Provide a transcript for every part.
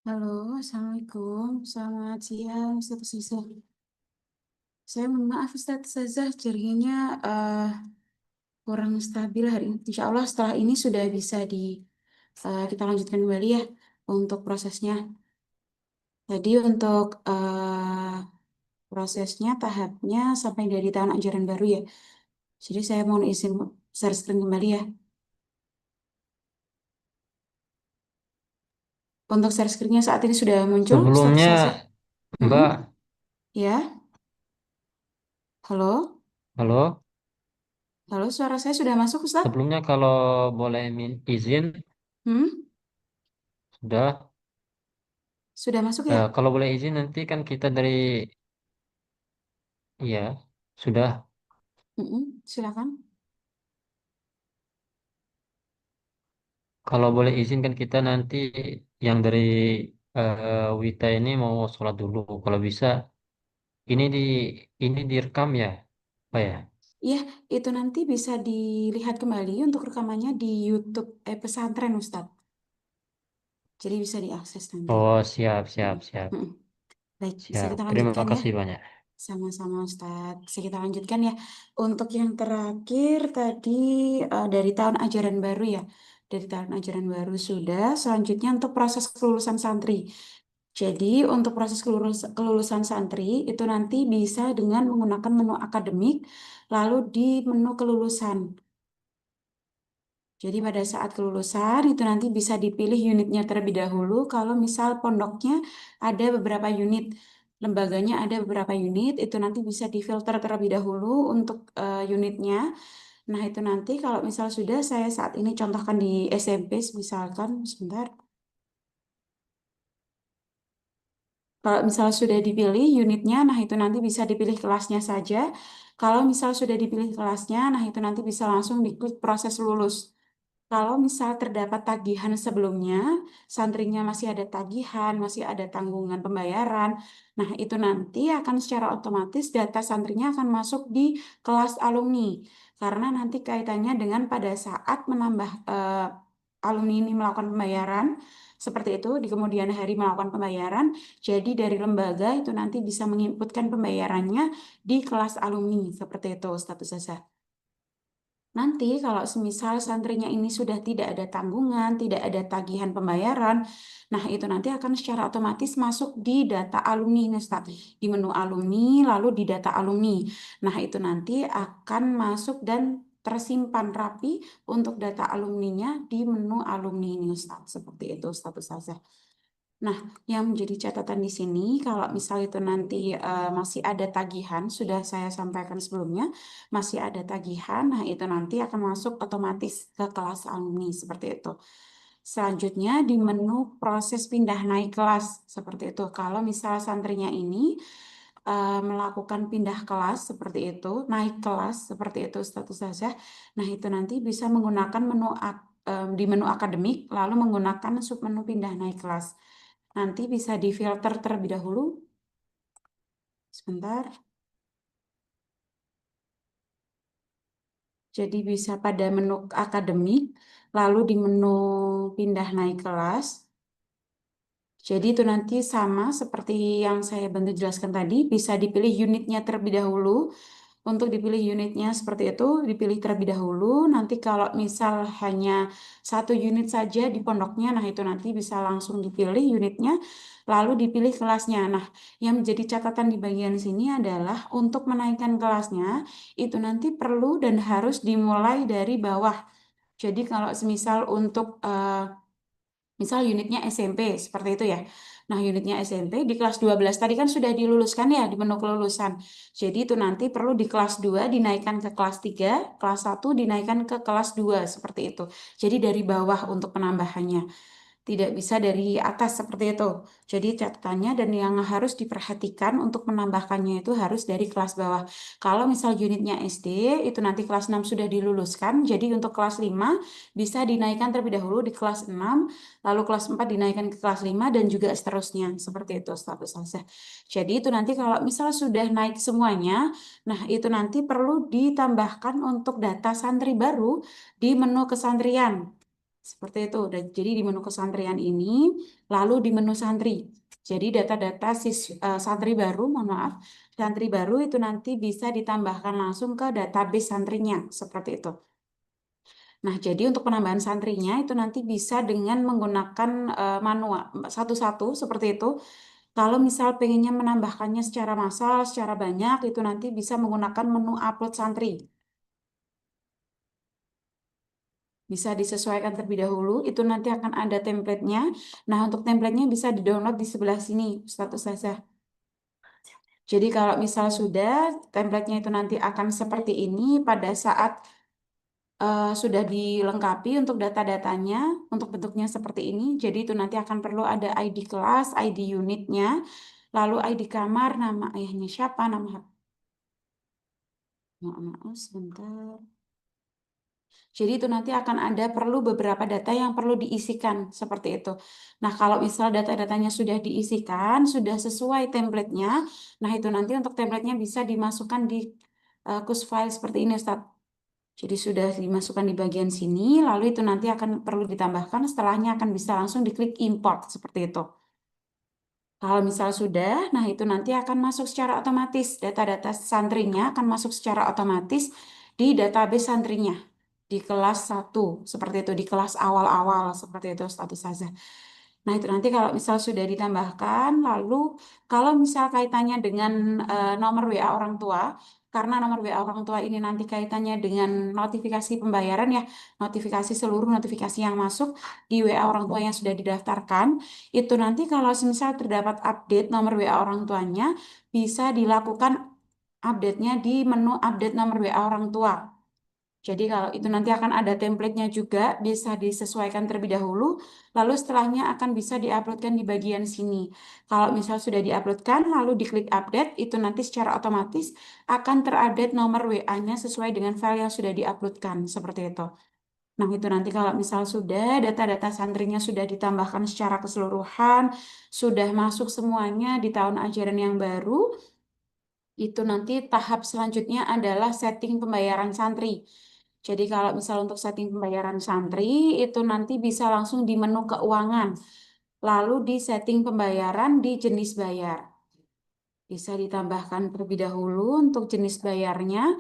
Halo, Assalamualaikum. Selamat siang, Ustaz Sisa. Saya mohon maaf, Ustaz Sazah, jaringannya kurang stabil hari ini. Insya Allah setelah ini sudah bisa kita lanjutkan kembali ya untuk prosesnya. Jadi untuk prosesnya, tahapnya sampai dari tahun ajaran baru ya. Jadi saya mohon izin share screen kembali ya. Untuk share screen-nya saat ini sudah muncul, Ustaz Sebelumnya, Sazah. Mm-mm. Mbak, Ya, halo. halo. Halo, suara saya sudah masuk, Ustaz? Sebelumnya kalau boleh izin, Hmm? sudah. Sudah masuk ya? Kalau boleh izin nanti kan kita dari, iya, sudah. Silakan. Kalau boleh izin kan kita nanti yang dari Wita ini mau sholat dulu. Kalau bisa, ini di ini direkam ya, Pak ya. Iya, itu nanti bisa dilihat kembali untuk rekamannya di YouTube pesantren Ustadz. Jadi bisa diakses nanti. Oh, siap, Mm-mm. siap, siap, Mm-mm. Baik, bisa siap. kita Terima lanjutkan ya. kasih banyak. Sama-sama Ustadz. Bisa kita lanjutkan ya. Untuk yang terakhir tadi dari tahun ajaran baru ya. Dari tahun ajaran baru sudah. Selanjutnya untuk proses kelulusan santri. Jadi untuk proses kelulusan santri itu nanti bisa dengan menggunakan menu akademik, lalu di menu kelulusan. Jadi pada saat kelulusan itu nanti bisa dipilih unitnya terlebih dahulu. Kalau misal pondoknya ada beberapa unit, lembaganya ada beberapa unit, itu nanti bisa difilter terlebih dahulu untuk unitnya. Nah itu nanti kalau misal sudah saya saat ini contohkan di SMP, misalkan sebentar. Kalau misal sudah dipilih unitnya, nah itu nanti bisa dipilih kelasnya saja. Kalau misal sudah dipilih kelasnya, nah itu nanti bisa langsung diklik proses lulus. Kalau misal terdapat tagihan sebelumnya, santrinya masih ada tagihan, masih ada tanggungan pembayaran, nah itu nanti akan secara otomatis data santrinya akan masuk di kelas alumni. Karena nanti kaitannya dengan pada saat menambah alumni ini melakukan pembayaran, seperti itu, di kemudian hari melakukan pembayaran, jadi dari lembaga itu nanti bisa menginputkan pembayarannya di kelas alumni, seperti itu status saya. Nanti kalau semisal santrinya ini sudah tidak ada tanggungan, tidak ada tagihan pembayaran, nah itu nanti akan secara otomatis masuk di data alumni ini, Ustaz. Di menu alumni, lalu di data alumni. Nah itu nanti akan masuk dan tersimpan rapi untuk data alumninya di menu alumni ini, Ustaz. Seperti itu status saya. Nah, yang menjadi catatan di sini, kalau misal itu nanti masih ada tagihan, sudah saya sampaikan sebelumnya, masih ada tagihan, nah itu nanti akan masuk otomatis ke kelas alumni, seperti itu. Selanjutnya di menu proses pindah naik kelas, seperti itu. Kalau misal santrinya ini melakukan pindah kelas, seperti itu, naik kelas, seperti itu status saja, nah itu nanti bisa menggunakan di menu akademik, lalu menggunakan submenu pindah naik kelas. Nanti bisa difilter terlebih dahulu. Sebentar. Jadi bisa pada menu akademik, lalu di menu pindah naik kelas. Jadi itu nanti sama seperti yang saya bantu jelaskan tadi, bisa dipilih unitnya terlebih dahulu. Untuk dipilih unitnya seperti itu, dipilih terlebih dahulu. Nanti kalau misal hanya satu unit saja di pondoknya, nah itu nanti bisa langsung dipilih unitnya, lalu dipilih kelasnya. Nah, yang menjadi catatan di bagian sini adalah untuk menaikkan kelasnya, itu nanti perlu dan harus dimulai dari bawah. Jadi kalau semisal untuk misal unitnya SMP seperti itu ya. Nah, unitnya SMP di kelas 12 tadi kan sudah diluluskan ya di menu kelulusan. Jadi itu nanti perlu di kelas 2 dinaikkan ke kelas 3, kelas 1 dinaikkan ke kelas 2 seperti itu. Jadi dari bawah untuk penambahannya. Tidak bisa dari atas seperti itu. Jadi catatannya dan yang harus diperhatikan untuk menambahkannya itu harus dari kelas bawah. Kalau misal unitnya SD, itu nanti kelas 6 sudah diluluskan. Jadi untuk kelas 5 bisa dinaikkan terlebih dahulu di kelas 6, lalu kelas 4 dinaikkan ke kelas 5 dan juga seterusnya. Seperti itu status saya. Jadi itu nanti kalau misal sudah naik semuanya, nah itu nanti perlu ditambahkan untuk data santri baru di menu kesantrian. Seperti itu. Jadi di menu kesantrian ini, lalu di menu santri. Jadi data-data santri baru, mohon maaf, santri baru itu nanti bisa ditambahkan langsung ke database santrinya, seperti itu. Nah, jadi untuk penambahan santrinya itu nanti bisa dengan menggunakan manual satu-satu seperti itu. Kalau misal pengennya menambahkannya secara massal, secara banyak, itu nanti bisa menggunakan menu upload santri. Bisa disesuaikan terlebih dahulu, itu nanti akan ada template-nya. Nah, untuk template-nya bisa di-download di sebelah sini, status saja. Jadi kalau misal sudah, template-nya itu nanti akan seperti ini pada saat sudah dilengkapi untuk data-datanya, untuk bentuknya seperti ini. Jadi itu nanti akan perlu ada ID kelas, ID unitnya, lalu ID kamar, nama ayahnya siapa, nama maaf, sebentar. Jadi itu nanti akan ada perlu beberapa data yang perlu diisikan seperti itu. Nah, kalau misal data-datanya sudah diisikan, sudah sesuai template-nya, nah itu nanti untuk template-nya bisa dimasukkan di kus file seperti ini, Ustaz. Jadi sudah dimasukkan di bagian sini, lalu itu nanti akan perlu ditambahkan, setelahnya akan bisa langsung diklik import seperti itu. Kalau misal sudah, nah itu nanti akan masuk secara otomatis. Data-data santrinya akan masuk secara otomatis di database santrinya. Di kelas satu seperti itu. Di kelas awal-awal, seperti itu status saja. Nah itu nanti kalau misal sudah ditambahkan, lalu kalau misal kaitannya dengan nomor WA orang tua, karena nomor WA orang tua ini nanti kaitannya dengan notifikasi pembayaran ya, notifikasi seluruh notifikasi yang masuk di WA orang tua yang sudah didaftarkan, itu nanti kalau semisal terdapat update nomor WA orang tuanya, bisa dilakukan update-nya di menu update nomor WA orang tua. Jadi kalau itu nanti akan ada template-nya juga, bisa disesuaikan terlebih dahulu, lalu setelahnya akan bisa diuploadkan di bagian sini. Kalau misal sudah diuploadkan, lalu diklik update, itu nanti secara otomatis akan terupdate nomor WA-nya sesuai dengan file yang sudah diuploadkan, seperti itu. Nah, itu nanti kalau misal sudah data-data santrinya sudah ditambahkan secara keseluruhan, sudah masuk semuanya di tahun ajaran yang baru, itu nanti tahap selanjutnya adalah setting pembayaran santri. Jadi kalau misal untuk setting pembayaran santri, itu nanti bisa langsung di menu keuangan. Lalu di setting pembayaran di jenis bayar. Bisa ditambahkan terlebih dahulu untuk jenis bayarnya.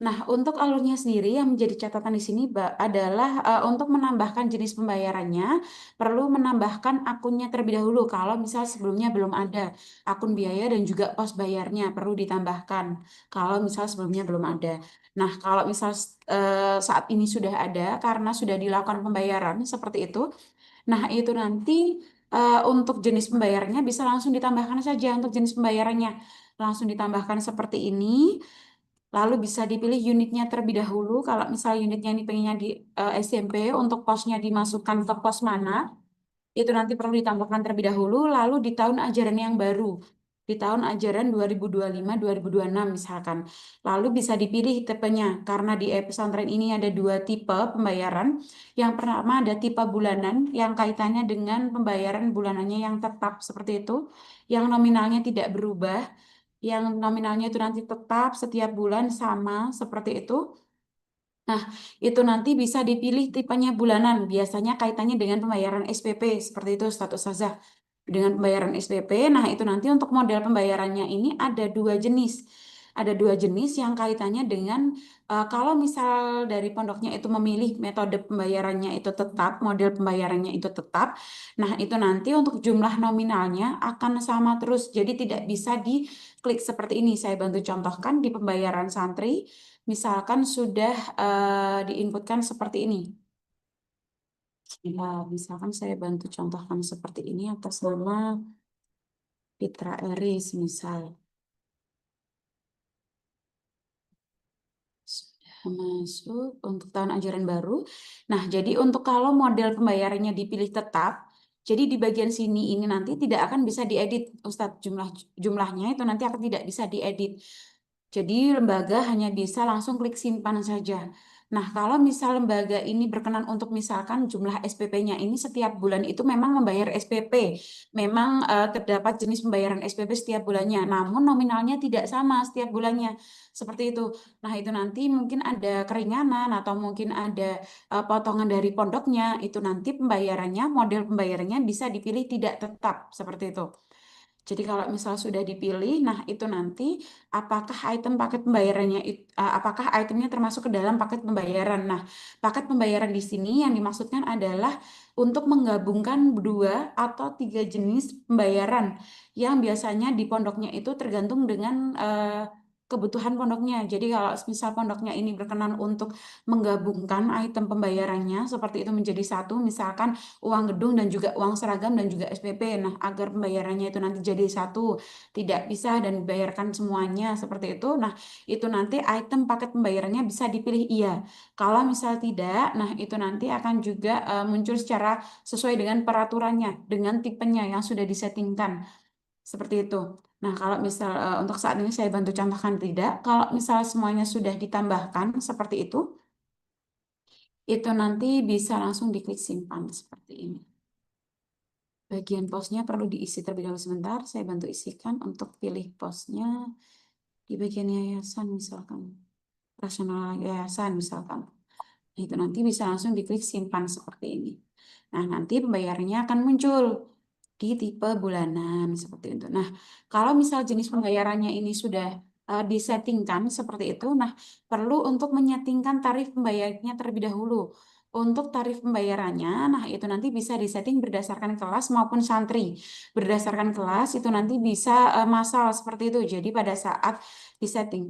Nah, untuk alurnya sendiri yang menjadi catatan di sini adalah untuk menambahkan jenis pembayarannya perlu menambahkan akunnya terlebih dahulu. Kalau misal sebelumnya belum ada akun biaya dan juga pos bayarnya perlu ditambahkan. Kalau misal sebelumnya belum ada. Nah, kalau misal saat ini sudah ada karena sudah dilakukan pembayaran seperti itu. Nah, itu nanti untuk jenis pembayarannya bisa langsung ditambahkan saja untuk jenis pembayarannya. Langsung ditambahkan seperti ini. Lalu bisa dipilih unitnya terlebih dahulu. Kalau misal unitnya ini pengennya di SMP untuk posnya dimasukkan ke pos mana, itu nanti perlu ditambahkan terlebih dahulu. Lalu di tahun ajaran yang baru, di tahun ajaran 2025-2026 misalkan. Lalu bisa dipilih tipenya, karena di pesantren ini ada dua tipe pembayaran. Yang pertama ada tipe bulanan, yang kaitannya dengan pembayaran bulanannya yang tetap seperti itu, yang nominalnya tidak berubah, yang nominalnya itu nanti tetap setiap bulan sama seperti itu. Nah, itu nanti bisa dipilih tipenya bulanan. Biasanya kaitannya dengan pembayaran SPP, seperti itu status saja. Dengan pembayaran SPP, nah itu nanti untuk model pembayarannya ini ada dua jenis. Ada dua jenis yang kaitannya dengan kalau misal dari pondoknya itu memilih metode pembayarannya itu tetap, model pembayarannya itu tetap. Nah, itu nanti untuk jumlah nominalnya akan sama terus. Jadi tidak bisa diklik seperti ini. Saya bantu contohkan di pembayaran santri. Misalkan sudah diinputkan seperti ini. Ya, misalkan saya bantu contohkan seperti ini atas nama Fitra Eris, misal. Sudah masuk untuk tahun ajaran baru. Nah, jadi untuk kalau model pembayarannya dipilih tetap, jadi di bagian sini ini nanti tidak akan bisa diedit, Ustadz, jumlahnya itu nanti akan tidak bisa diedit. Jadi lembaga hanya bisa langsung klik simpan saja. Nah, kalau misal lembaga ini berkenan untuk misalkan jumlah SPP-nya ini setiap bulan itu memang membayar SPP, memang terdapat jenis pembayaran SPP setiap bulannya, namun nominalnya tidak sama setiap bulannya, seperti itu. Nah, itu nanti mungkin ada keringanan atau mungkin ada potongan dari pondoknya, itu nanti pembayarannya, model pembayarannya bisa dipilih tidak tetap, seperti itu. Jadi kalau misal sudah dipilih, nah itu nanti apakah item paket pembayarannya apakah itemnya termasuk ke dalam paket pembayaran. Nah, paket pembayaran di sini yang dimaksudkan adalah untuk menggabungkan dua atau tiga jenis pembayaran yang biasanya di pondoknya itu tergantung dengan kebutuhan pondoknya. Jadi kalau misal pondoknya ini berkenan untuk menggabungkan item pembayarannya seperti itu menjadi satu, misalkan uang gedung dan juga uang seragam dan juga SPP. Nah, agar pembayarannya itu nanti jadi satu, tidak bisa dan dibayarkan semuanya seperti itu. Nah, itu nanti item paket pembayarannya bisa dipilih iya. Kalau misal tidak, nah itu nanti akan juga muncul secara sesuai dengan peraturannya, dengan tipenya yang sudah disettingkan. Seperti itu. Nah, kalau misal untuk saat ini saya bantu contohkan tidak, kalau misal semuanya sudah ditambahkan seperti itu nanti bisa langsung diklik simpan seperti ini. Bagian posnya perlu diisi terlebih dahulu sebentar. Saya bantu isikan untuk pilih posnya di bagian yayasan misalkan. Rasional yayasan misalkan. Nah, itu nanti bisa langsung diklik simpan seperti ini. Nah, nanti pembayarannya akan muncul di tipe bulanan seperti itu. Nah, kalau misal jenis pembayarannya ini sudah disettingkan seperti itu, nah perlu untuk menyetingkan tarif pembayarannya terlebih dahulu. Untuk tarif pembayarannya, nah itu nanti bisa disetting berdasarkan kelas maupun santri. Berdasarkan kelas itu nanti bisa massal seperti itu. Jadi pada saat disetting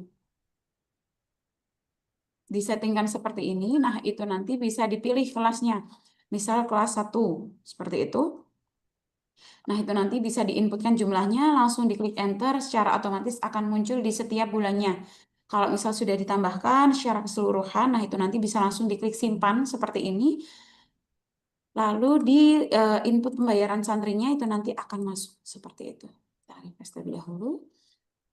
disettingkan seperti ini, nah itu nanti bisa dipilih kelasnya. Misal kelas satu seperti itu. Nah, itu nanti bisa diinputkan jumlahnya, langsung diklik enter, secara otomatis akan muncul di setiap bulannya. Kalau misal sudah ditambahkan secara keseluruhan, nah itu nanti bisa langsung diklik simpan seperti ini. Lalu di input pembayaran santrinya itu nanti akan masuk seperti itu. Kita refresh terlebih dahulu.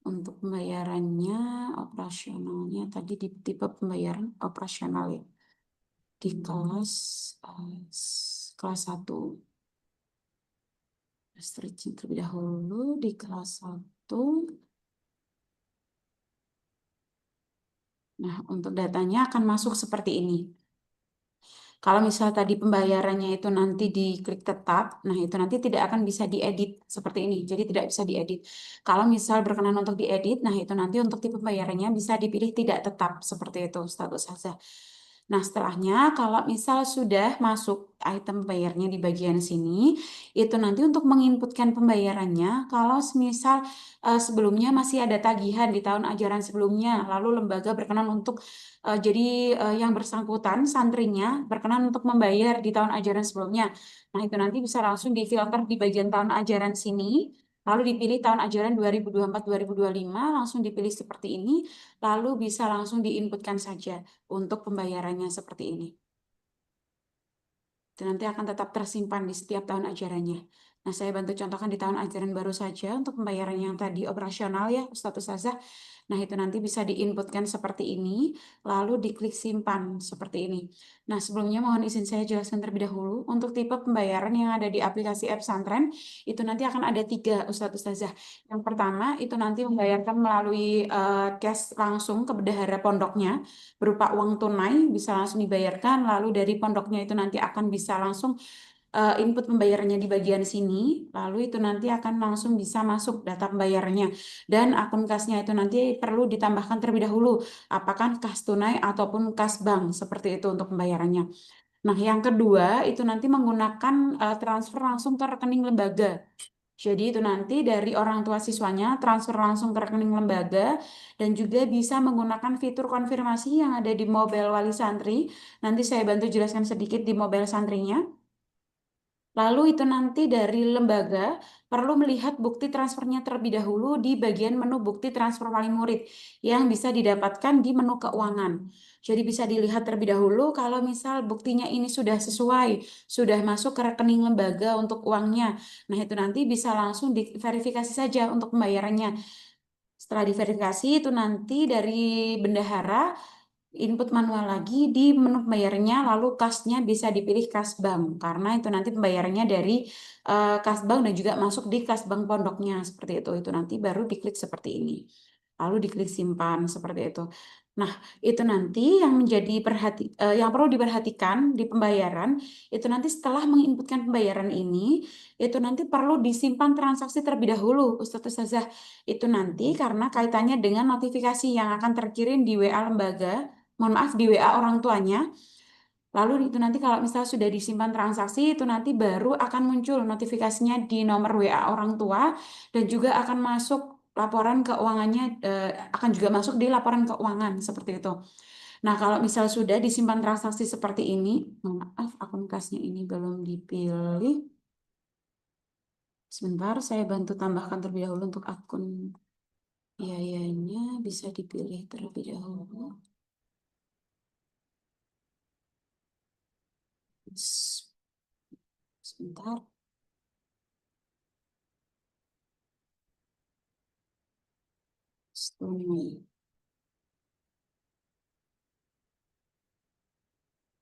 Untuk pembayarannya, operasionalnya tadi di tipe pembayaran operasional ya. Di kelas 1. Stretching terlebih dahulu di kelas 1. Nah, untuk datanya akan masuk seperti ini. Kalau misal tadi pembayarannya itu nanti diklik tetap, nah itu nanti tidak akan bisa diedit seperti ini. Jadi tidak bisa diedit. Kalau misal berkenan untuk diedit, nah itu nanti untuk tipe pembayarannya bisa dipilih tidak tetap seperti itu status saja. Nah, setelahnya kalau misal sudah masuk item bayarnya di bagian sini, itu nanti untuk menginputkan pembayarannya, kalau misal sebelumnya masih ada tagihan di tahun ajaran sebelumnya, lalu lembaga berkenan untuk jadi yang bersangkutan santrinya berkenan untuk membayar di tahun ajaran sebelumnya. Nah, itu nanti bisa langsung difilter di bagian tahun ajaran sini. Lalu dipilih tahun ajaran 2024-2025, langsung dipilih seperti ini, lalu bisa langsung diinputkan saja untuk pembayarannya seperti ini. Dan nanti akan tetap tersimpan di setiap tahun ajarannya. Nah, saya bantu contohkan di tahun ajaran baru saja untuk pembayaran yang tadi operasional ya, Ustadz Ustazah. Nah, itu nanti bisa diinputkan seperti ini, lalu diklik simpan seperti ini. Nah, sebelumnya mohon izin saya jelaskan terlebih dahulu. Untuk tipe pembayaran yang ada di aplikasi App Santren, itu nanti akan ada tiga, Ustadz Ustazah. Yang pertama, itu nanti membayarkan melalui cash langsung ke bendahara pondoknya, berupa uang tunai, bisa langsung dibayarkan, lalu dari pondoknya itu nanti akan bisa langsung input pembayarannya di bagian sini, lalu itu nanti akan langsung bisa masuk data pembayarannya. Dan akun kasnya itu nanti perlu ditambahkan terlebih dahulu, apakah kas tunai ataupun kas bank, seperti itu untuk pembayarannya. Nah, yang kedua itu nanti menggunakan transfer langsung ke rekening lembaga. Jadi itu nanti dari orang tua siswanya transfer langsung ke rekening lembaga dan juga bisa menggunakan fitur konfirmasi yang ada di mobile wali santri. Nanti saya bantu jelaskan sedikit di mobile santrinya. Lalu itu nanti dari lembaga perlu melihat bukti transfernya terlebih dahulu di bagian menu bukti transfer wali murid yang bisa didapatkan di menu keuangan. Jadi bisa dilihat terlebih dahulu kalau misal buktinya ini sudah sesuai, sudah masuk ke rekening lembaga untuk uangnya. Nah, itu nanti bisa langsung diverifikasi saja untuk pembayarannya. Setelah diverifikasi itu nanti dari bendahara input manual lagi di menu pembayarannya, lalu kasnya bisa dipilih kas bank karena itu nanti pembayarannya dari kas bank dan juga masuk di kas bank pondoknya seperti itu. Itu nanti baru diklik seperti ini. Lalu diklik simpan seperti itu. Nah, itu nanti yang menjadi yang perlu diperhatikan di pembayaran itu nanti setelah menginputkan pembayaran ini itu nanti perlu disimpan transaksi terlebih dahulu, Ustadz Ustazah. Itu nanti karena kaitannya dengan notifikasi yang akan terkirim di WA lembaga, mohon maaf di WA orang tuanya. Lalu itu nanti kalau misal sudah disimpan transaksi itu nanti baru akan muncul notifikasinya di nomor WA orang tua dan juga akan masuk laporan keuangannya akan juga masuk di laporan keuangan seperti itu. Nah, kalau misal sudah disimpan transaksi seperti ini, mohon maaf akun kasnya ini belum dipilih. Sebentar, saya bantu tambahkan terlebih dahulu untuk akun biayanya bisa dipilih terlebih dahulu. Sebentar. Stone.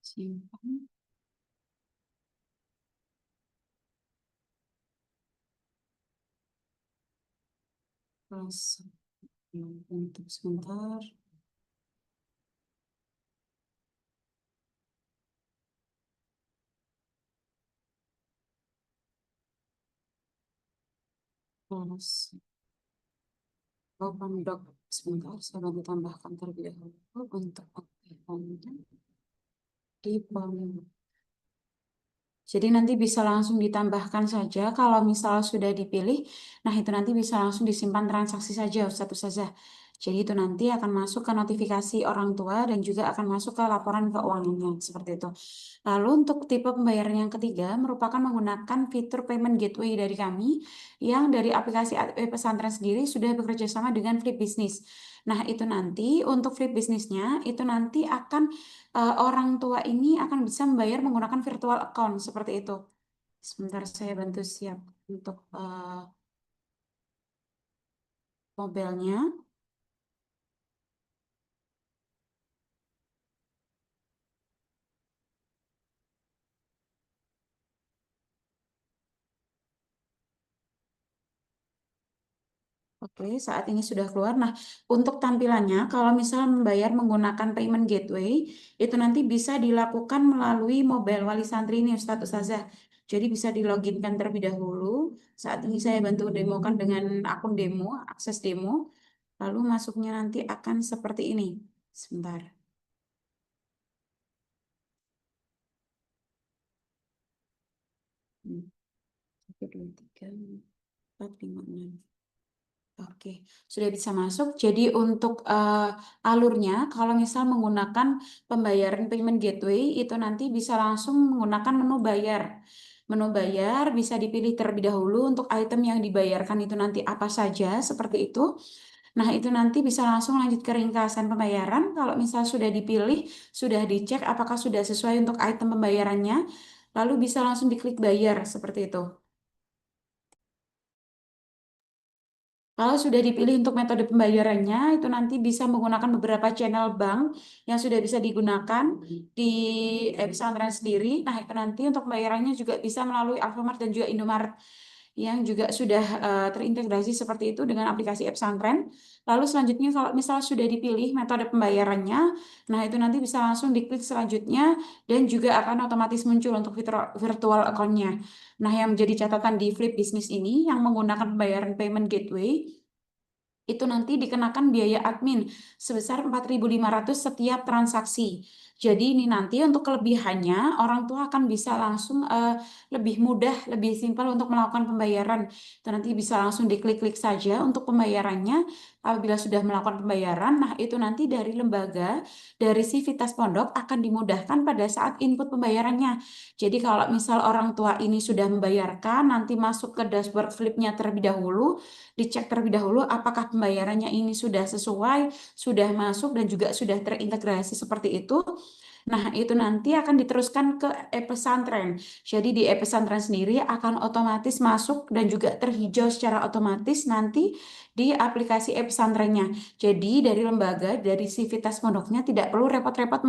Simpan. Plus. Untuk sebentar. Plus. Open doc. Sebentar, saya bantu tambahkan terlebih dahulu untuk aktifnya di pom. Jadi nanti bisa langsung ditambahkan saja kalau misal sudah dipilih. Nah, itu nanti bisa langsung disimpan transaksi saja satu saja. Jadi itu nanti akan masuk ke notifikasi orang tua dan juga akan masuk ke laporan keuangannya seperti itu. Lalu untuk tipe pembayaran yang ketiga merupakan menggunakan fitur payment gateway dari kami yang dari aplikasi pesantren sendiri sudah bekerja sama dengan Flip Business. Nah, itu nanti untuk Flip Businessnya itu nanti akan orang tua ini akan bisa membayar menggunakan virtual account seperti itu. Sebentar saya bantu siap untuk mobilnya. Oke, saat ini sudah keluar. Nah, untuk tampilannya, kalau misal membayar menggunakan payment gateway, itu nanti bisa dilakukan melalui mobile wali santri ini, Ustadz Ustazah. Jadi bisa diloginkan terlebih dahulu. Saat ini saya bantu demokan dengan akun demo, akses demo. Lalu masuknya nanti akan seperti ini. Sebentar. Hmm, 1, 2, 3, 4, 5, 6. Oke, sudah bisa masuk. Jadi untuk alurnya, kalau misal menggunakan pembayaran payment gateway, itu nanti bisa langsung menggunakan menu bayar. Menu bayar bisa dipilih terlebih dahulu untuk item yang dibayarkan itu nanti apa saja, seperti itu. Nah, itu nanti bisa langsung lanjut ke ringkasan pembayaran. Kalau misal sudah dipilih, sudah dicek apakah sudah sesuai untuk item pembayarannya, lalu bisa langsung diklik bayar, seperti itu. Kalau sudah dipilih untuk metode pembayarannya, itu nanti bisa menggunakan beberapa channel bank yang sudah bisa digunakan di pesantren sendiri. Nah, itu nanti untuk pembayarannya juga bisa melalui Alfamart dan juga Indomaret yang juga sudah terintegrasi seperti itu dengan aplikasi pesantren. Lalu selanjutnya kalau misal sudah dipilih metode pembayarannya, nah itu nanti bisa langsung diklik selanjutnya dan juga akan otomatis muncul untuk virtual account-nya. Nah, yang menjadi catatan di Flip Business ini yang menggunakan pembayaran payment gateway itu nanti dikenakan biaya admin sebesar 4.500 setiap transaksi. Jadi ini nanti untuk kelebihannya orang tua akan bisa langsung lebih mudah, lebih simpel untuk melakukan pembayaran. Itu nanti bisa langsung diklik-klik saja untuk pembayarannya. Apabila sudah melakukan pembayaran, nah itu nanti dari lembaga, dari Sivitas Pondok akan dimudahkan pada saat input pembayarannya. Jadi kalau misal orang tua ini sudah membayarkan, nanti masuk ke dashboard Flipnya terlebih dahulu, dicek terlebih dahulu apakah pembayarannya ini sudah sesuai, sudah masuk dan juga sudah terintegrasi seperti itu. Nah, itu nanti akan diteruskan ke e-pesantren. Jadi di e-pesantren sendiri akan otomatis masuk dan juga terhijau secara otomatis nanti di aplikasi e-pesantrennya. Jadi dari lembaga, dari Sivitas Pondoknya tidak perlu repot-repot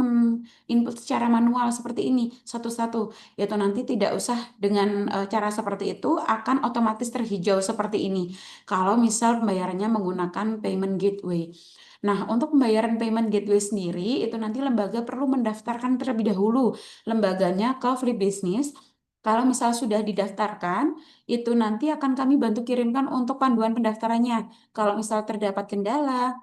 input secara manual seperti ini satu-satu. Yaitu nanti tidak usah dengan cara seperti itu akan otomatis terhijau seperti ini. Kalau misal pembayarannya menggunakan payment gateway. Nah, untuk pembayaran payment gateway sendiri, itu nanti lembaga perlu mendaftarkan terlebih dahulu lembaganya ke Flip Business. Kalau misal sudah didaftarkan, itu nanti akan kami bantu kirimkan untuk panduan pendaftarannya. Kalau misal terdapat kendala,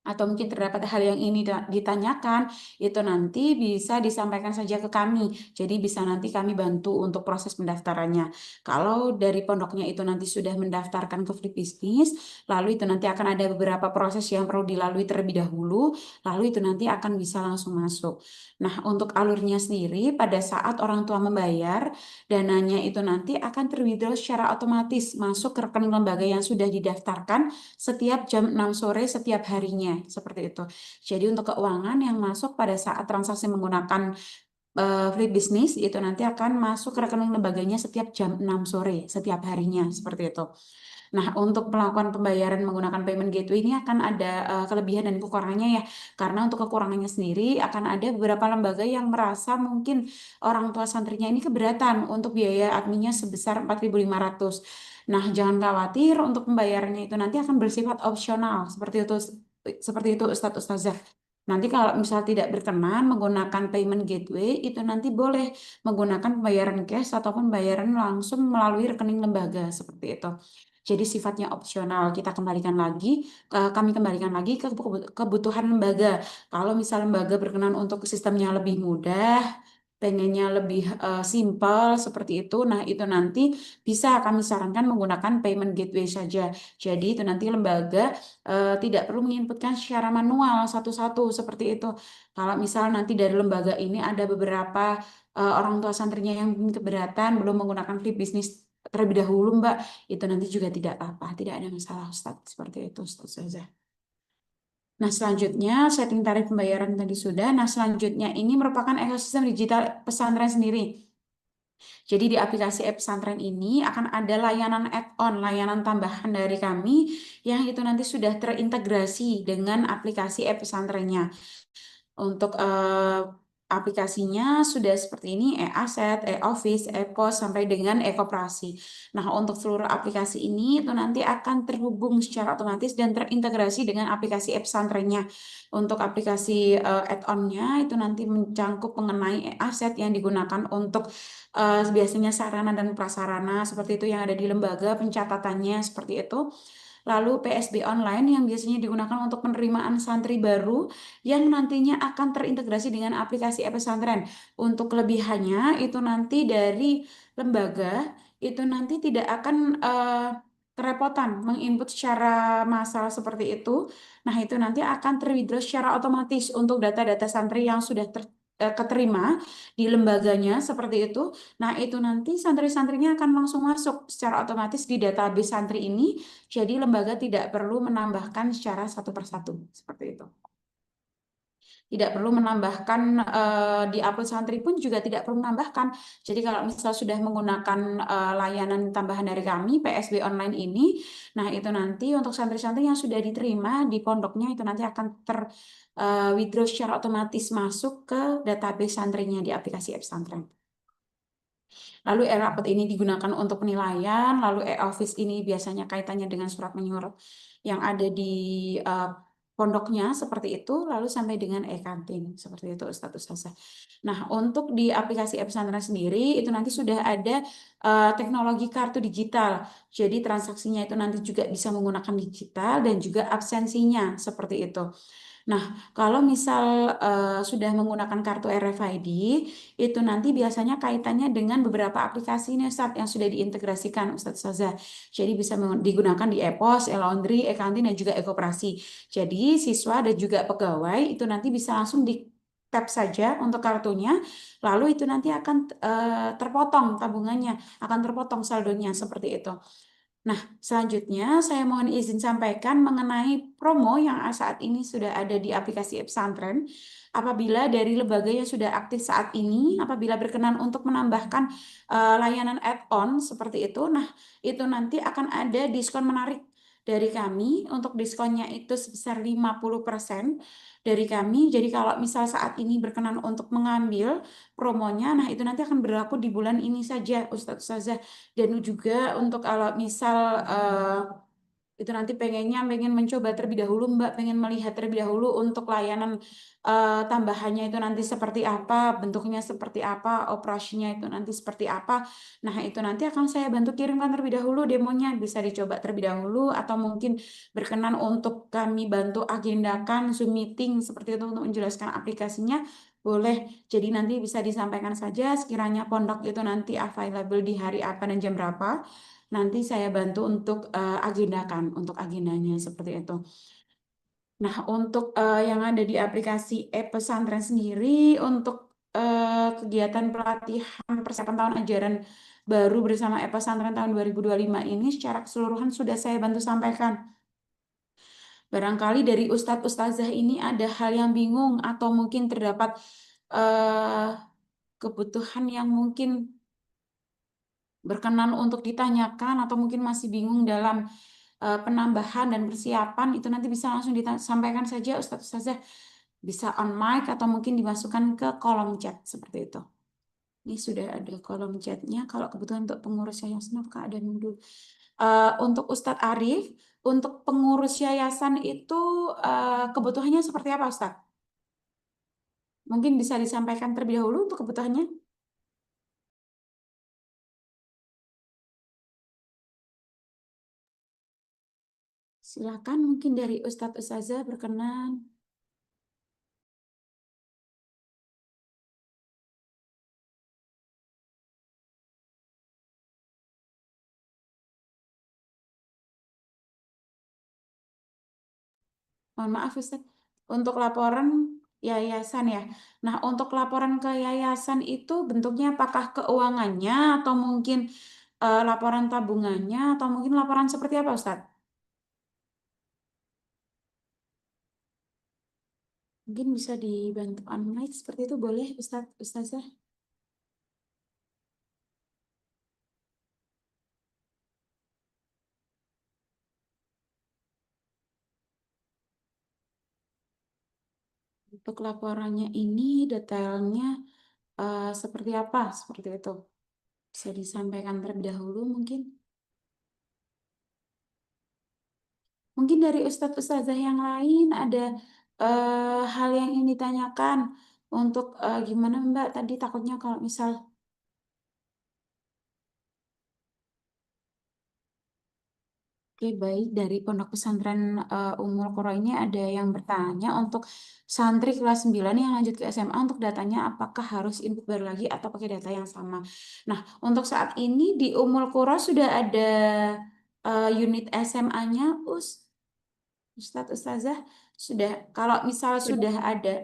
atau mungkin terdapat hal yang ini ditanyakan, itu nanti bisa disampaikan saja ke kami. Jadi bisa nanti kami bantu untuk proses pendaftarannya. Kalau dari pondoknya itu nanti sudah mendaftarkan ke Flip Business, lalu itu nanti akan ada beberapa proses yang perlu dilalui terlebih dahulu, lalu itu nanti akan bisa langsung masuk. Nah, untuk alurnya sendiri, pada saat orang tua membayar, dananya itu nanti akan terwithdraw secara otomatis masuk ke rekening lembaga yang sudah didaftarkan setiap jam 6 sore setiap harinya, seperti itu. Jadi untuk keuangan yang masuk pada saat transaksi menggunakan Flip Business itu nanti akan masuk ke rekening lembaganya setiap jam 6 sore setiap harinya, seperti itu. Nah, untuk melakukan pembayaran menggunakan payment gateway ini akan ada kelebihan dan kekurangannya ya. Karena untuk kekurangannya sendiri akan ada beberapa lembaga yang merasa mungkin orang tua santrinya ini keberatan untuk biaya adminnya sebesar 4.500. Nah, jangan khawatir untuk pembayarannya itu nanti akan bersifat opsional seperti itu Ustadz Ustazah. Nanti kalau misal tidak berkenan menggunakan payment gateway itu nanti boleh menggunakan pembayaran cash ataupun pembayaran langsung melalui rekening lembaga seperti itu. Jadi sifatnya opsional. Kami kembalikan lagi ke kebutuhan lembaga. Kalau misal lembaga berkenan untuk sistemnya lebih mudah, pengennya lebih simpel seperti itu, nah itu nanti bisa kami sarankan menggunakan payment gateway saja. Jadi itu nanti lembaga tidak perlu menginputkan secara manual satu-satu seperti itu. Kalau misal nanti dari lembaga ini ada beberapa orang tua santrinya yang mungkin keberatan belum menggunakan flip business terlebih dahulu, Mbak, itu nanti juga tidak apa-apa, tidak ada masalah, Ustaz. Seperti itu, Ustaz Zaza. Nah, selanjutnya setting tarif pembayaran tadi sudah. Nah, selanjutnya ini merupakan ekosistem digital pesantren sendiri. Jadi di aplikasi e-pesantren ini akan ada layanan add-on, layanan tambahan dari kami yang itu nanti sudah terintegrasi dengan aplikasi e-pesantrennya. Untuk aplikasinya sudah seperti ini, e-aset, e-office, e-pos, sampai dengan e-koperasi. Nah, untuk seluruh aplikasi ini itu nanti akan terhubung secara otomatis dan terintegrasi dengan aplikasi e-pesantrennya. Untuk aplikasi add-onnya itu nanti mencangkup mengenai e-aset yang digunakan untuk biasanya sarana dan prasarana seperti itu yang ada di lembaga pencatatannya seperti itu. Lalu PSB online yang biasanya digunakan untuk penerimaan santri baru yang nantinya akan terintegrasi dengan aplikasi e-pesantren. Untuk kelebihannya itu nanti dari lembaga itu nanti tidak akan kerepotan menginput secara massal seperti itu. Nah, itu nanti akan terwithdraw secara otomatis untuk data-data santri yang sudah keterima di lembaganya seperti itu. Nah, itu nanti santri-santrinya akan langsung masuk secara otomatis di database santri ini, jadi lembaga tidak perlu menambahkan secara satu persatu seperti itu. Tidak perlu menambahkan di upload santri pun juga tidak perlu menambahkan. Jadi kalau misal sudah menggunakan layanan tambahan dari kami PSB online ini, nah itu nanti untuk santri-santri yang sudah diterima di pondoknya itu nanti akan withdraw secara otomatis masuk ke database santrinya di aplikasi App Santren. Lalu e-rapot ini digunakan untuk penilaian, lalu e-office ini biasanya kaitannya dengan surat menyurat yang ada di eh, pondoknya seperti itu, lalu sampai dengan e-kantin seperti itu Ustadz Ustazah. Nah, untuk di aplikasi e-pesantren sendiri itu nanti sudah ada teknologi kartu digital. Jadi transaksinya itu nanti juga bisa menggunakan digital dan juga absensinya seperti itu. Nah, kalau misal sudah menggunakan kartu RFID, itu nanti biasanya kaitannya dengan beberapa aplikasi nih Ustadz yang sudah diintegrasikan Ustadz Saza. Jadi bisa digunakan di e-pos, e-laundry, e-kantin, dan juga e-koperasi. Jadi siswa dan juga pegawai itu nanti bisa langsung di tap saja untuk kartunya, lalu itu nanti akan terpotong tabungannya, akan terpotong saldonya seperti itu. Nah, selanjutnya saya mohon izin sampaikan mengenai promo yang saat ini sudah ada di aplikasi Pesantren. apabila dari lembaga yang sudah aktif saat ini, apabila berkenan untuk menambahkan layanan add-on seperti itu, nah itu nanti akan ada diskon menarik dari kami. Untuk diskonnya itu sebesar 50% dari kami. Jadi kalau misal saat ini berkenan untuk mengambil promonya, nah itu nanti akan berlaku di bulan ini saja, Ustadz Ustazah. Dan juga untuk kalau misal itu nanti pengen mencoba terlebih dahulu Mbak, pengen melihat terlebih dahulu untuk layanan tambahannya itu nanti seperti apa, bentuknya seperti apa, operasinya itu nanti seperti apa. Nah, itu nanti akan saya bantu kirimkan terlebih dahulu demonya, bisa dicoba terlebih dahulu atau mungkin berkenan untuk kami bantu agendakan Zoom meeting seperti itu untuk menjelaskan aplikasinya. Boleh, jadi nanti bisa disampaikan saja sekiranya pondok itu nanti available di hari apa dan jam berapa. Nanti saya bantu untuk agendakan untuk agendanya seperti itu. Nah, untuk yang ada di aplikasi e-pesantren sendiri untuk kegiatan pelatihan persiapan tahun ajaran baru bersama e-pesantren tahun 2025 ini secara keseluruhan sudah saya bantu sampaikan. Barangkali dari Ustadz Ustazah ini ada hal yang bingung atau mungkin terdapat eh, kebutuhan yang mungkin berkenan untuk ditanyakan atau mungkin masih bingung dalam penambahan dan persiapan itu nanti bisa langsung disampaikan saja Ustadz Ustazah, bisa on mic atau mungkin dimasukkan ke kolom chat seperti itu. Ini sudah ada kolom chatnya. Kalau kebutuhan untuk pengurus yayasan apakah ada dulu? Untuk Ustadz Arif, untuk pengurus yayasan itu kebutuhannya seperti apa Ustadz? Mungkin bisa disampaikan terlebih dahulu untuk kebutuhannya. Silakan mungkin dari Ustadz Ustazah berkenan. Mohon maaf Ustaz, untuk laporan yayasan ya. Nah, untuk laporan ke yayasan itu bentuknya apakah keuangannya atau mungkin laporan tabungannya atau mungkin laporan seperti apa Ustaz? Mungkin bisa dibantu unmute seperti itu boleh Ustaz, Ustazah? Untuk laporannya ini detailnya seperti apa? Seperti itu. Bisa disampaikan terlebih dahulu mungkin. Mungkin dari Ustadz Ustazah yang lain ada hal yang ingin ditanyakan untuk gimana Mbak tadi takutnya kalau misal oke baik dari Pondok Pesantren Ummul Qura ini ada yang bertanya untuk santri kelas 9 yang lanjut ke SMA untuk datanya apakah harus input baru lagi atau pakai data yang sama. Nah, untuk saat ini di Ummul Qura sudah ada unit SMA-nya Ustadz Ustazah sudah kalau misal Sudah, sudah ada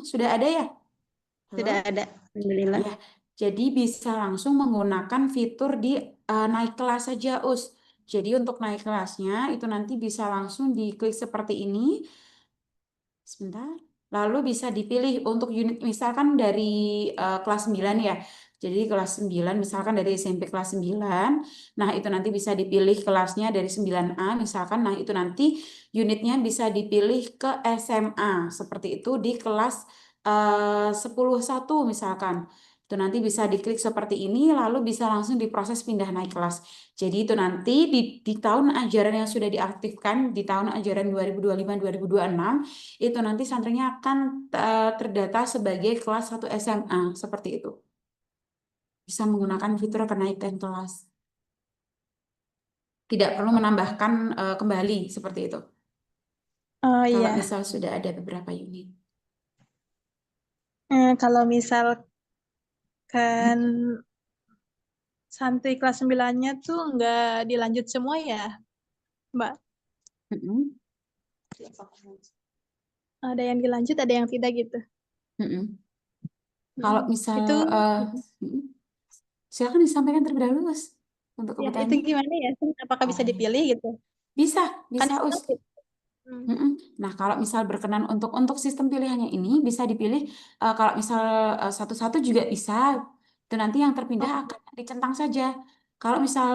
sudah ada ya. Halo? sudah ada. Alhamdulillah. Ya, jadi bisa langsung menggunakan fitur di naik kelas saja, Us. Jadi untuk naik kelasnya itu nanti bisa langsung diklik seperti ini. Sebentar. Lalu bisa dipilih untuk unit misalkan dari kelas 9 ya. Jadi kelas 9 misalkan dari SMP kelas 9. Nah, itu nanti bisa dipilih kelasnya dari 9A misalkan. Nah, itu nanti unitnya bisa dipilih ke SMA. Seperti itu di kelas 10.1 misalkan. Itu nanti bisa diklik seperti ini lalu bisa langsung diproses pindah naik kelas. Jadi itu nanti di tahun ajaran yang sudah diaktifkan di tahun ajaran 2025-2026 itu nanti santrinya akan terdata sebagai kelas 1 SMA seperti itu. Bisa menggunakan fitur kenaikan kelas. Tidak perlu menambahkan kembali seperti itu. Oh Kalau iya. misal sudah ada beberapa unit. Kalau misalkan santri kelas 9-nya tuh nggak dilanjut semua ya, Mbak? Mm-mm. Ada yang dilanjut, ada yang tidak gitu. Mm-mm. Kalau Hmm. misal Itu, mm-mm. Silakan disampaikan terlebih dahulu, Mas, untuk ya, itu kebutuhannya. gimana ya? Apakah Oh bisa iya. dipilih gitu? Bisa, Kan bisa, itu Us. Hmm. Mm-mm. Nah, kalau misal berkenan untuk sistem pilihannya ini bisa dipilih kalau misal satu-satu juga bisa. Itu nanti yang terpindah Oh, akan dicentang saja. Kalau misal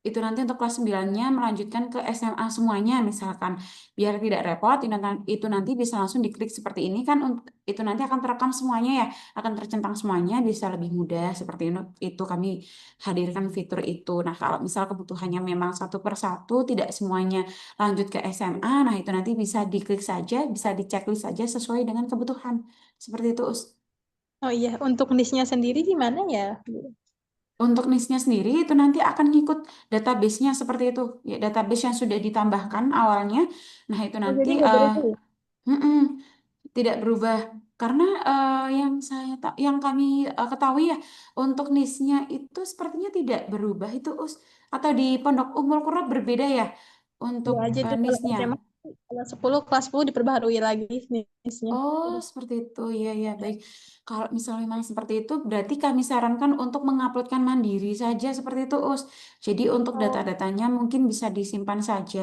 itu nanti untuk kelas 9-nya melanjutkan ke SMA semuanya misalkan biar tidak repot itu nanti bisa langsung diklik seperti ini kan itu nanti akan terekam semuanya ya akan tercentang semuanya bisa lebih mudah seperti itu kami hadirkan fitur itu. Nah kalau misal kebutuhannya memang satu per satu tidak semuanya lanjut ke SMA, nah itu nanti bisa diklik saja, bisa diceklis saja sesuai dengan kebutuhan seperti itu Us. oh iya, untuk niche-nya sendiri gimana ya? Untuk NIS-nya sendiri itu nanti akan ngikut database-nya seperti itu. Ya, database yang sudah ditambahkan awalnya. Nah, itu Oh, nanti jadi nggak berubah ya? mm-mm, tidak berubah. Karena yang kami ketahui ya, untuk NIS-nya itu sepertinya tidak berubah itu Us. Atau di Pondok Umul Qura berbeda ya untuk Ya, jadi kalau NIS-nya. SMA, kelas 10, kelas 10 diperbaharui lagi niche-nya. Oh, seperti itu. Iya, ya, baik. Kalau misalnya memang seperti itu, berarti kami sarankan untuk menguploadkan mandiri saja seperti itu, Us. Jadi untuk Oh, data-datanya mungkin bisa disimpan saja,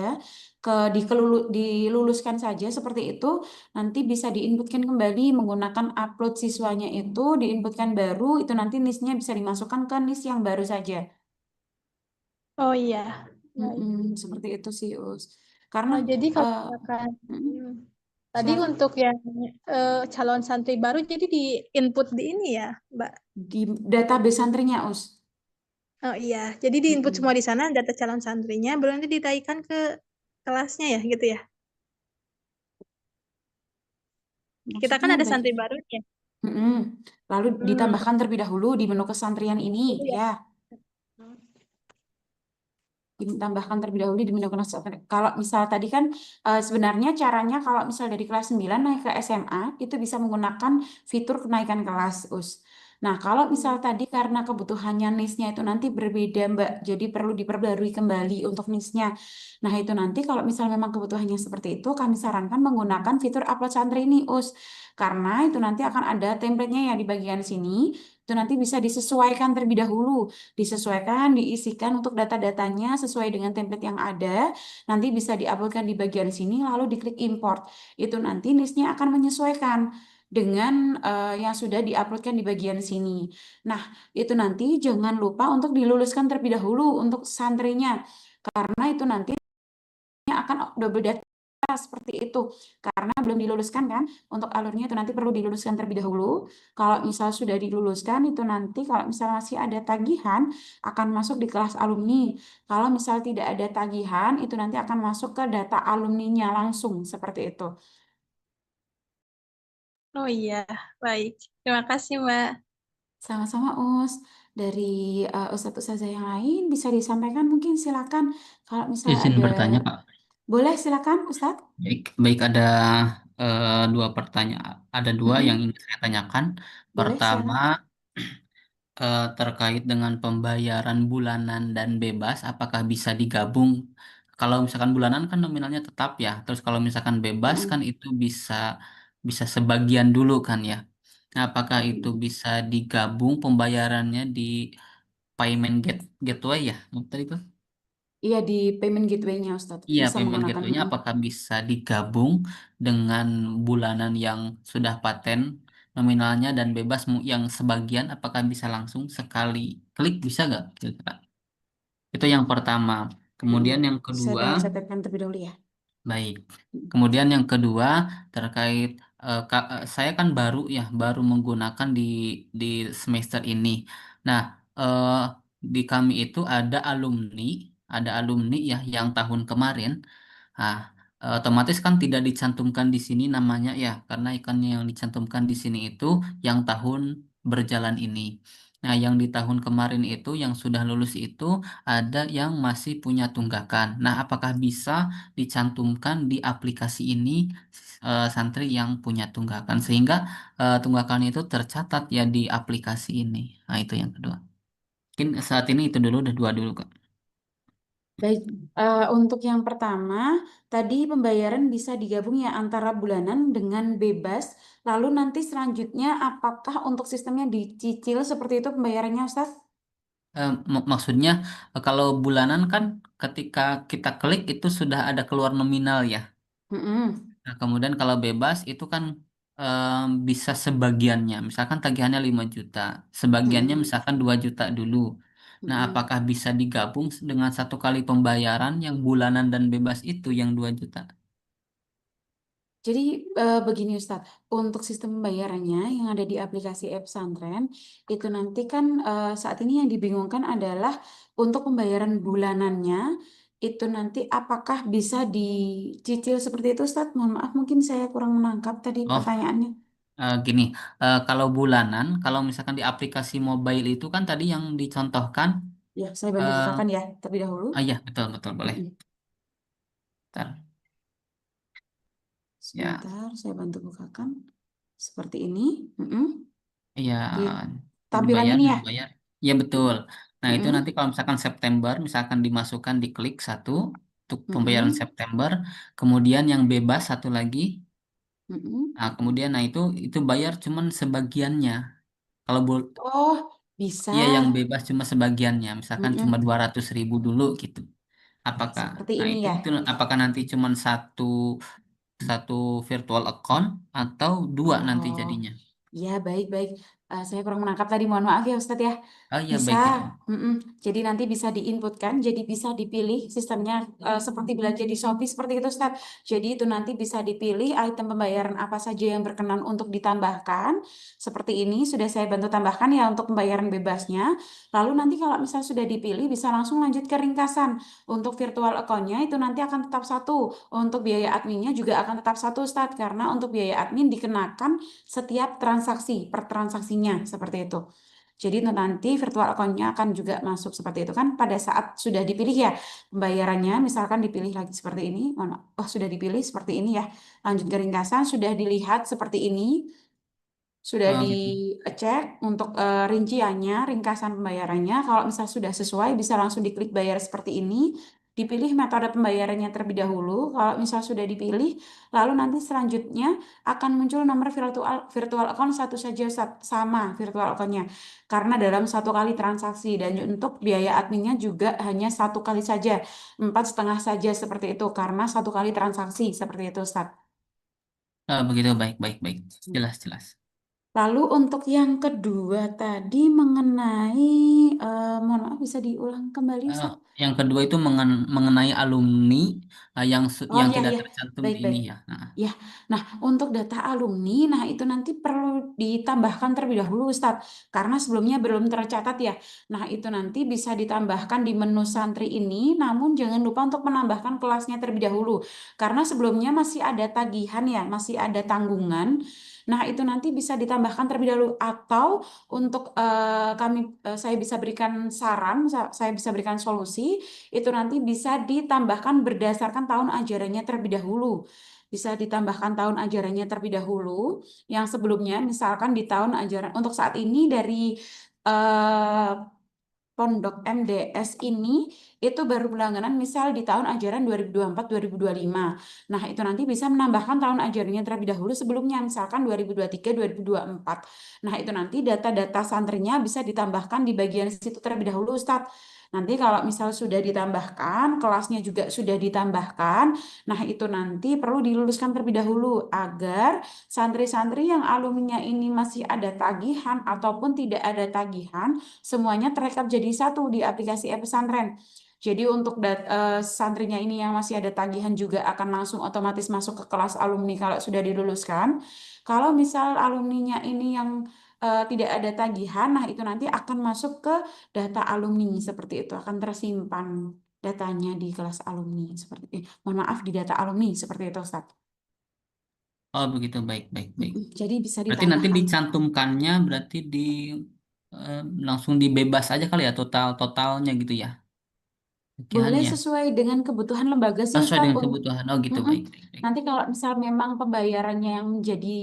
diluluskan saja seperti itu. Nanti bisa diinputkan kembali menggunakan upload siswanya itu, diinputkan baru, itu nanti NIS-nya bisa dimasukkan ke NIS yang baru saja. oh iya, baik. Mm-mm, seperti itu sih, Us. Karena, Oh, jadi kalau eh, misalkan mm-mm, tadi silakan. untuk yang calon santri baru jadi di input di ini ya, Mbak. Di database santrinya, Us. Oh iya, jadi di input semua Mm-mm. di sana data calon santrinya, baru nanti ditaikan ke kelasnya ya, gitu ya. Kita kan Maksudnya ada bagi. santri baru ya. Mm-mm. Lalu Hmm, ditambahkan terlebih dahulu di menu kesantrian ini, itu ya. ya. Ditambahkan terlebih dahulu di menu kesantrian. Kalau misal tadi kan sebenarnya caranya kalau misal dari kelas 9 naik ke SMA itu bisa menggunakan fitur kenaikan kelas, Us. Nah, kalau misal Hmm. tadi karena kebutuhannya NIS-nya itu nanti berbeda, Mbak. Jadi perlu diperbarui kembali untuk NIS-nya. Nah, itu nanti kalau misal memang kebutuhannya seperti itu, kami sarankan menggunakan fitur upload santri ini, Us. Karena itu nanti akan ada template-nya ya di bagian sini. Itu nanti bisa disesuaikan terlebih dahulu, disesuaikan, diisikan untuk data-datanya sesuai dengan template yang ada. Nanti bisa diuploadkan di bagian sini, lalu diklik import. Itu nanti NIS-nya akan menyesuaikan dengan yang sudah diuploadkan di bagian sini. Nah, itu nanti jangan lupa untuk diluluskan terlebih dahulu untuk santrinya, karena itu nanti akan double data seperti itu karena belum diluluskan kan untuk alurnya itu nanti perlu diluluskan terlebih dahulu. Kalau misal sudah diluluskan itu nanti kalau misal masih ada tagihan akan masuk di kelas alumni. Kalau misal tidak ada tagihan itu nanti akan masuk ke data alumninya langsung seperti itu. Oh iya, baik. Terima kasih, Mbak. Sama-sama Us. Dari Ustadz Ustazah yang lain bisa disampaikan mungkin silakan kalau misal Izin ada. bertanya, Kak. Boleh silakan Ustadz. Baik, baik ada dua pertanyaan, ada dua yang Mm-mm. ingin saya tanyakan. Boleh Pertama, silakan. terkait dengan pembayaran bulanan dan bebas, apakah bisa digabung? Kalau misalkan bulanan kan nominalnya tetap ya, terus kalau misalkan bebas kan Mm-mm. itu bisa bisa sebagian dulu kan ya. Nah, apakah itu Mm-mm. bisa digabung pembayarannya di gateway ya? Tadi itu? Iya di payment gateway-nya Ustadz Iya, bisa payment menggunakan. gateway-nya apakah bisa digabung dengan bulanan yang sudah paten nominalnya dan bebas yang sebagian, apakah bisa langsung sekali klik bisa nggak? Kira-kira? Itu yang pertama. Mm-mm. Kemudian yang kedua, Saya catatkan terlebih dahulu ya. baik. Kemudian yang kedua terkait saya kan baru ya, baru menggunakan di semester ini. Nah, eh, di kami itu ada alumni ya yang tahun kemarin. Nah, otomatis kan tidak dicantumkan di sini namanya ya, karena ikannya yang dicantumkan di sini itu yang tahun berjalan ini. Nah, yang di tahun kemarin itu yang sudah lulus itu ada yang masih punya tunggakan. Nah, apakah bisa dicantumkan di aplikasi ini santri yang punya tunggakan sehingga tunggakan itu tercatat ya di aplikasi ini. Nah, itu yang kedua. Mungkin saat ini itu dulu udah dua dulu Kak. Baik, untuk yang pertama, tadi pembayaran bisa digabung ya antara bulanan dengan bebas. Lalu nanti selanjutnya apakah untuk sistemnya dicicil seperti itu pembayarannya Ustadz? Maksudnya kalau bulanan kan ketika kita klik itu sudah ada keluar nominal ya. Mm-mm. Nah, kemudian kalau bebas itu kan bisa sebagiannya. Misalkan tagihannya 5 juta, sebagiannya Mm-mm. misalkan 2 juta dulu. Nah, Mm-mm. apakah bisa digabung dengan satu kali pembayaran yang bulanan dan bebas itu yang 2 juta? Jadi begini Ustadz, untuk sistem pembayarannya yang ada di aplikasi Pesantren itu nanti kan saat ini yang dibingungkan adalah untuk pembayaran bulanannya itu nanti apakah bisa dicicil seperti itu Ustadz? Mohon maaf mungkin saya kurang menangkap tadi Oh, pertanyaannya. gini, kalau bulanan, kalau misalkan di aplikasi mobile itu kan tadi yang dicontohkan, Ya, saya bantu eh bukakan ya terlebih dahulu. iya betul betul boleh. Mm-mm. Bentar. Ya, Sebentar, saya bantu bukakan. Seperti ini. Mm-mm. iya Di tampilan ini ya. dibayar. Iya betul. Nah itu nanti Mm-mm. kalau misalkan September, misalkan dimasukkan di klik satu untuk pembayaran Mm-mm. September, kemudian yang bebas satu lagi. Mm-mm. Nah kemudian nah itu bayar cuman sebagiannya. Kalau Oh, bisa. iya yang bebas cuma sebagiannya, misalkan cuma Mm-mm. 200.000 dulu gitu. Apakah? Seperti Nah ini itu ya. itu apakah nanti cuman satu satu virtual account atau dua nanti Oh, jadinya? ya baik-baik. Saya kurang menangkap tadi. Mohon maaf ya Ustadz ya. Oh iya Bisa. baik tidak. Mm-mm. Jadi nanti bisa diinputkan. Jadi bisa dipilih sistemnya seperti belanja di Shopee seperti itu Ustadz. Jadi itu nanti bisa dipilih item pembayaran apa saja yang berkenan untuk ditambahkan. Seperti ini sudah saya bantu tambahkan ya untuk pembayaran bebasnya. Lalu nanti kalau misal sudah dipilih bisa langsung lanjut ke ringkasan. Untuk virtual account-nya itu nanti akan tetap satu. Untuk biaya adminnya juga akan tetap satu Ustadz. Karena untuk biaya admin dikenakan setiap transaksi per transaksinya seperti itu. Jadi nanti virtual account-nya akan juga masuk seperti itu kan pada saat sudah dipilih ya pembayarannya misalkan dipilih lagi seperti ini. Oh sudah dipilih seperti ini ya. Lanjut ke ringkasan sudah dilihat seperti ini. Sudah Oh gitu. dicek untuk rinciannya, ringkasan pembayarannya. Kalau misal sudah sesuai, bisa langsung diklik bayar seperti ini. Dipilih metode pembayarannya terlebih dahulu. Kalau misal sudah dipilih, lalu nanti selanjutnya akan muncul nomor virtual virtual account satu saja sama virtual accountnya. Karena dalam satu kali transaksi dan untuk biaya adminnya juga hanya satu kali saja, 4,5 saja seperti itu. Karena satu kali transaksi seperti itu, Ustaz. Begitu baik baik baik. Jelas jelas. Lalu untuk yang kedua tadi mengenai, mohon maaf bisa diulang kembali, Eh, Ustaz? yang kedua itu mengenai alumni Oh yang ya tidak ya, tercantum di ini baik-baik. ya. Nah, Ya, nah untuk data alumni, nah itu nanti perlu ditambahkan terlebih dahulu Ustadz, karena sebelumnya belum tercatat ya. Nah itu nanti bisa ditambahkan di menu santri ini, namun jangan lupa untuk menambahkan kelasnya terlebih dahulu, karena sebelumnya masih ada tagihan ya, masih ada tanggungan. Nah itu nanti bisa ditambahkan terlebih dahulu, atau untuk saya bisa berikan saran, saya bisa berikan solusi, itu nanti bisa ditambahkan berdasarkan tahun ajarannya terlebih dahulu. Bisa ditambahkan tahun ajarannya terlebih dahulu. Yang sebelumnya, misalkan di tahun ajaran untuk saat ini dari eh, Pondok MDS ini itu baru berlangganan misal di tahun ajaran 2024-2025. Nah, itu nanti bisa menambahkan tahun ajarannya terlebih dahulu sebelumnya misalkan 2023-2024. Nah, itu nanti data-data santrinya bisa ditambahkan di bagian situ terlebih dahulu Ustadz. Nanti kalau misal sudah ditambahkan, kelasnya juga sudah ditambahkan, nah itu nanti perlu diluluskan terlebih dahulu agar santri-santri yang alumninya ini masih ada tagihan ataupun tidak ada tagihan, semuanya terekam jadi satu di aplikasi e-pesantren. Jadi untuk santrinya ini yang masih ada tagihan juga akan langsung otomatis masuk ke kelas alumni kalau sudah diluluskan. Kalau misal alumninya ini yang tidak ada tagihan, nah itu nanti akan masuk ke data alumni seperti itu, akan tersimpan datanya di kelas alumni seperti mohon maaf di data alumni seperti itu Ustaz. oh begitu baik baik baik. Jadi bisa Berarti nanti ditambahkan. dicantumkannya berarti eh, langsung dibebas aja kali ya totalnya gitu ya. Boleh Tagihannya. sesuai dengan kebutuhan lembaga sih Sesuai Ustadz. dengan kebutuhan. Oh gitu Mm-mm. baik baik baik. Nanti kalau misal memang pembayarannya yang menjadi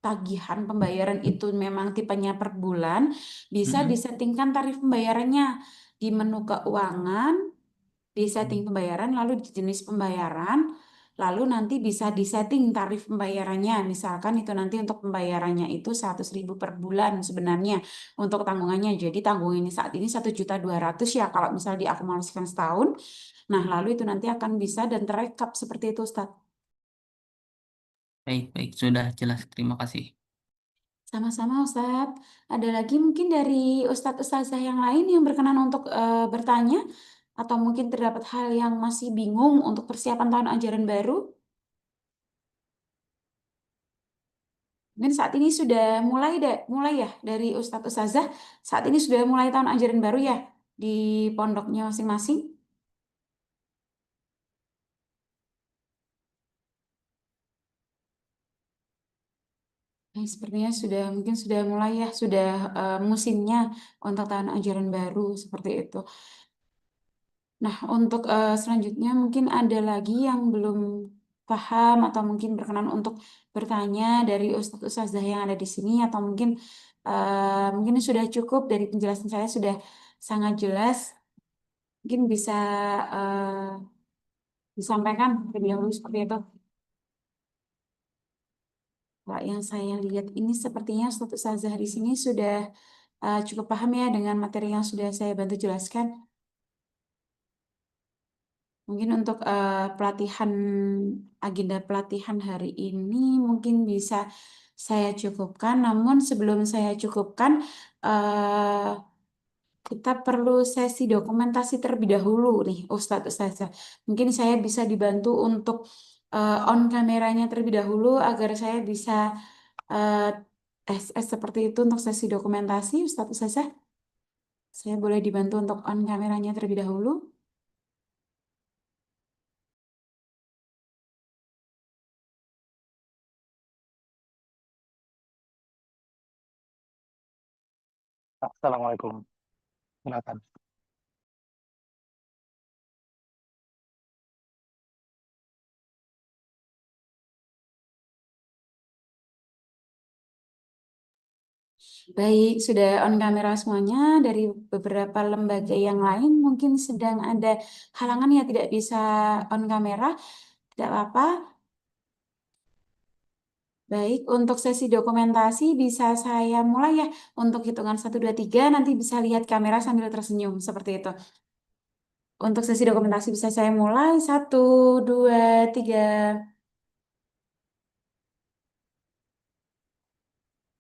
tagihan pembayaran itu memang tipenya per bulan, bisa Mm-mm. disettingkan tarif pembayarannya di menu keuangan, di setting pembayaran, lalu di jenis pembayaran. Lalu nanti bisa disetting tarif pembayarannya. Misalkan itu nanti untuk pembayarannya itu 100.000 per bulan sebenarnya untuk tanggungannya. Jadi tanggungan ini saat ini 1.200.000 ya kalau misal diakumulasikan setahun. Nah, lalu itu nanti akan bisa dan terekap seperti itu, Ustadz. Baik, baik, sudah jelas. Terima kasih. Sama-sama, Ustadz. Ada lagi mungkin dari Ustadz-Ustazah yang lain yang berkenan untuk bertanya? Atau mungkin terdapat hal yang masih bingung untuk persiapan tahun ajaran baru? Mungkin saat ini sudah mulai ya dari Ustadz Ustazah. Saat ini sudah mulai tahun ajaran baru ya di pondoknya masing-masing. Sepertinya sudah mungkin sudah mulai ya, sudah musimnya untuk tahun ajaran baru seperti itu. Nah, untuk selanjutnya mungkin ada lagi yang belum paham atau mungkin berkenan untuk bertanya dari Ustadz Ustazah yang ada di sini atau mungkin sudah cukup dari penjelasan saya sudah sangat jelas. Mungkin bisa disampaikan lebih dahulu seperti itu. Pak, yang saya lihat ini sepertinya Ustadz Ustazah di sini sudah cukup paham ya dengan materi yang sudah saya bantu jelaskan. Mungkin untuk agenda pelatihan hari ini mungkin bisa saya cukupkan. Namun sebelum saya cukupkan, eh, kita perlu sesi dokumentasi terlebih dahulu nih, Ustadz Ustazah. Mungkin saya bisa dibantu untuk on kameranya terlebih dahulu agar saya bisa eh, seperti itu untuk sesi dokumentasi, Ustadz Ustazah. Saya boleh dibantu untuk on kameranya terlebih dahulu. Assalamualaikum. Silakan. Baik, sudah on kamera semuanya. Dari beberapa lembaga yang lain mungkin sedang ada halangan ya tidak bisa on kamera. Tidak apa-apa. Baik, untuk sesi dokumentasi bisa saya mulai ya. Untuk hitungan 1, 2, 3 nanti bisa lihat kamera sambil tersenyum seperti itu. Untuk sesi dokumentasi bisa saya mulai 1, 2, 3.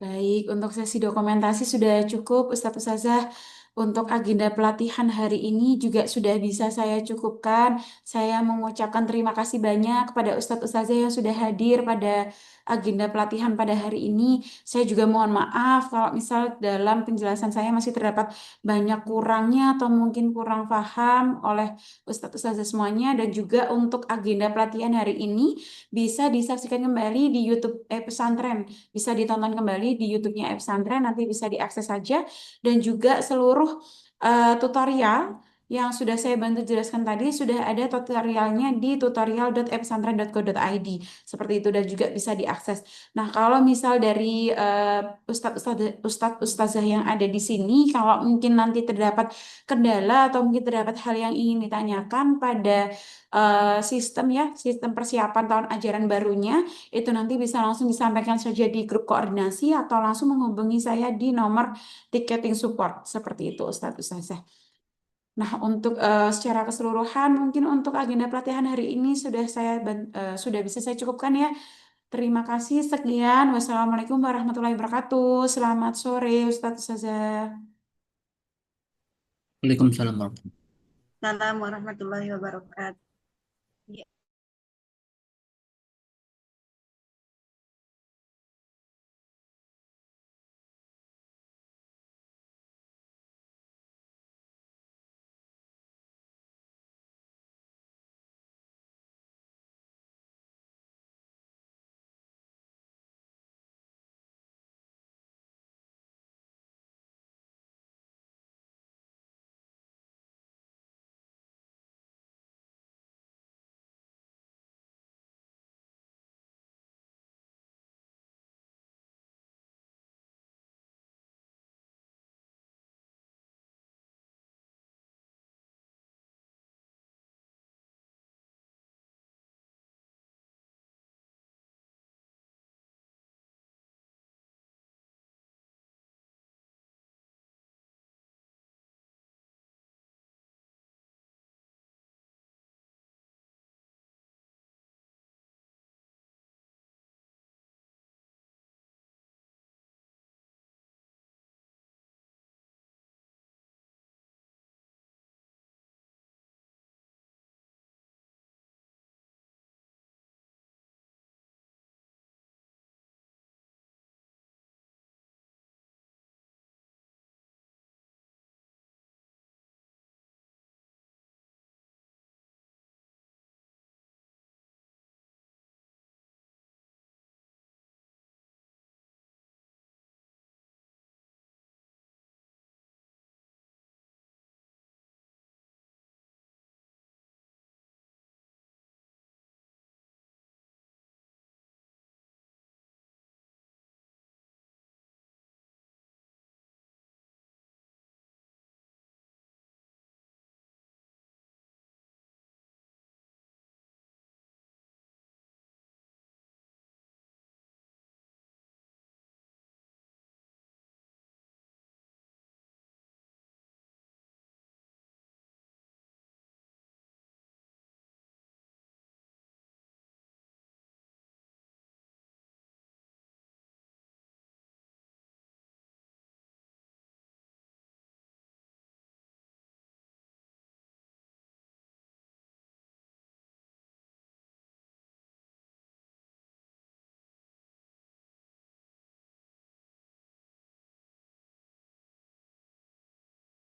Baik, untuk sesi dokumentasi sudah cukup, Ustadz Ustazah. Untuk agenda pelatihan hari ini juga sudah bisa saya cukupkan. Saya mengucapkan terima kasih banyak kepada Ustadz Ustazah yang sudah hadir pada agenda pelatihan pada hari ini. Saya juga mohon maaf kalau misal dalam penjelasan saya masih terdapat banyak kurangnya atau mungkin kurang paham oleh Ustadz Ustazah semuanya. Dan juga untuk agenda pelatihan hari ini bisa disaksikan kembali di YouTube Pesantren, bisa ditonton kembali di YouTube-nya Pesantren, nanti bisa diakses saja. Dan juga seluruh tutorial yang sudah saya bantu jelaskan tadi sudah ada tutorialnya di tutorial.epesantren.co.id seperti itu dan juga bisa diakses. Nah, kalau misal dari ustazah yang ada di sini, kalau mungkin nanti terdapat kendala atau mungkin terdapat hal yang ingin ditanyakan pada sistem persiapan tahun ajaran barunya, itu nanti bisa langsung disampaikan saja di grup koordinasi atau langsung menghubungi saya di nomor ticketing support seperti itu, Ustadz Ustazah. Nah, untuk secara keseluruhan mungkin untuk agenda pelatihan hari ini sudah bisa saya cukupkan ya. Terima kasih sekian. Wassalamualaikum warahmatullahi wabarakatuh. Selamat sore, Ustadz Ustazah. Waalaikumsalam warahmatullahi Assalamualaikum warahmatullahi wabarakatuh.